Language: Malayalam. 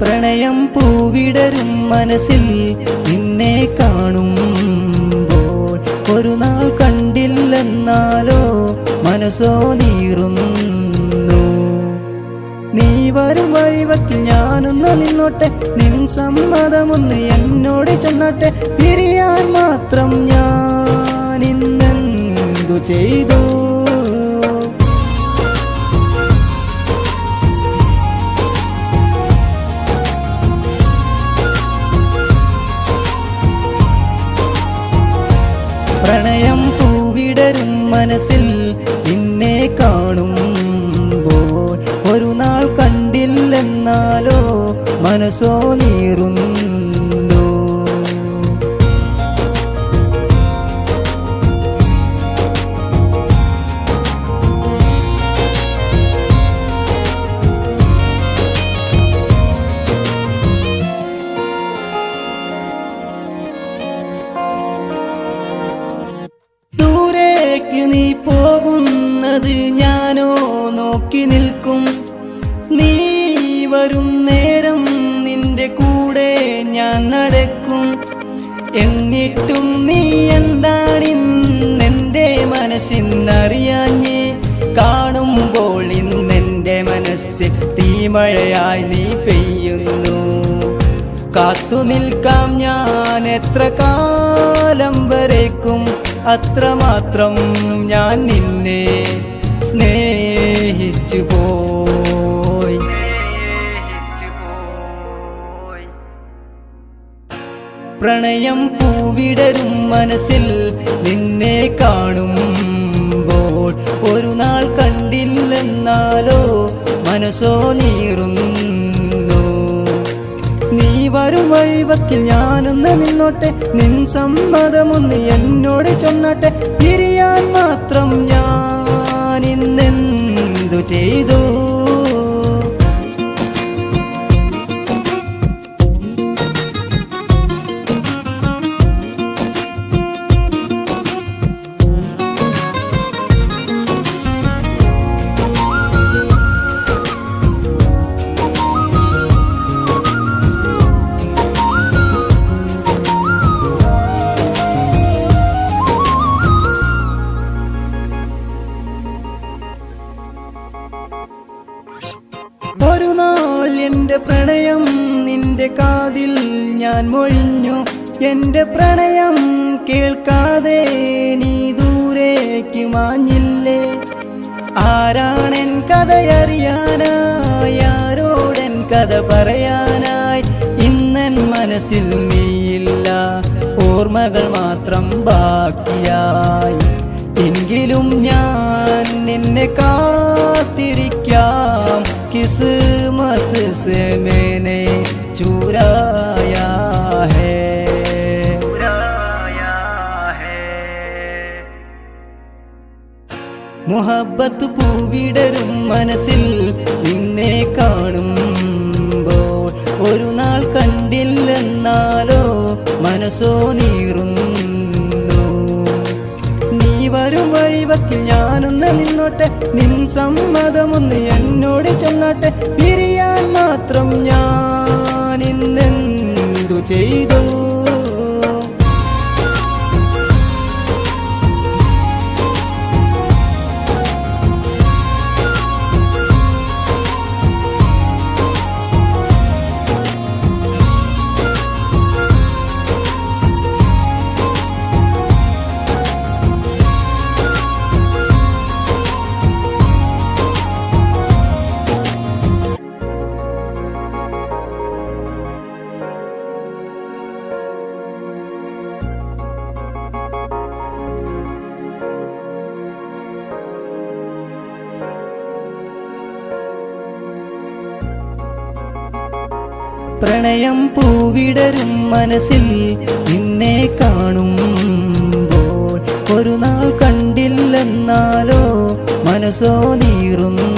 പ്രണയം പൂവിടരും മനസ്സിൽ നിന്നെ കാണുമ്പോൾ ഒരു നാൾ കണ്ടില്ലെന്നാലോ മനസ്സോ നീറുന്നു. നീ വരും വഴിവക്കിൽ ഞാനൊന്ന് നിന്നോട്ടെ, നിൻ സമ്മതമൊന്ന് എന്നോട് ചെന്നോട്ടെ. പിരിയാൻ മാത്രം ഞാൻ ഇന്നെന്തു ചെയ്തു? പ്രണയം പൂവിടരും മനസ്സിൽ നിന്നെ കാണുമ്പോൾ ഒരു നാൾ കണ്ടില്ലെന്നാലോ മനസ്സോ നീറുന്നു. നീ പോകുന്നത് ഞാനോ നോക്കി നിൽക്കും. നീ വരും നേരം നിന്റെ കൂടെ ഞാൻ നടക്കും. എന്നിട്ടും നീ എന്താണിന്നെൻ്റെ മനസ്സിന്നറിയാഞ്ഞേ? കാണുമ്പോൾ ഇന്നെൻ്റെ മനസ്സിൽ തീമഴയായി നീ പെയ്യുന്നു. കാത്തു നിൽക്കാം ഞാൻ എത്ര കാലം വരേക്കും, അത്രമാത്രം ഞാൻ നിന്നെ സ്നേഹിച്ചു പോയി. പ്രണയം പൂവിടരും മനസ്സിൽ നിന്നെ കാണുമ്പോൾ ഒരു നാൾ കണ്ടില്ലെന്നാലോ മനസ്സോ നീറുന്നു. നീ വരും വഴിവക്കിൽ ഞാനൊന്ന് നിന്നോട്ടെ, നിൻ സമ്മതമൊന്ന് എന്നോട് ചൊന്നോട്ടെ. പിരിയാൻ മാത്രം ഞാൻ ഇന്നെന്തു ചെയ്തു? ഒരു നാൾ എൻ്റെ പ്രണയം നിന്റെ കാതിൽ ഞാൻ മൊഴിഞ്ഞു. എൻ്റെ പ്രണയം കേൾക്കാതെ നീ ദൂരേക്ക് മാഞ്ഞില്ലേ? ആരാണെൻ കഥയറിയാനായി, ആരോടെൻ കഥ പറയാനായി? ഇന്നെൻ മനസ്സിൽ നീയില്ല, ഓർമ്മകൾ മാത്രം ബാക്കിയായി. എങ്കിലും ഞാൻ നിന്നെ കാത്തിരിക്കാം. किस्मत से मैंने चुराया है. മുഹബ്ബത്ത് പൂവിടരും മനസ്സിൽ നിന്നെ കാണുമ്പോൾ ഒരു നാൾ കണ്ടില്ലെന്നാലോ മനസ്സോ നീറുന്നു. നീ വരും വഴിവക്കിൽ ഞാനൊന്ന് നിന്നോട്ടെ, നിൻ സമ്മതമൊന്ന് എന്നോട് ചെന്നോട്ടെ. പിരിയാൻ മാത്രം ഞാൻ ഇന്നെന്തു ചെയ്തു? പ്രണയം പൂവിടരും മനസ്സിൽ നിന്നെ കാണുമ്പോൾ ഒരു നാൾ കണ്ടില്ലെന്നാലോ മനസ്സോ നീറുന്നു.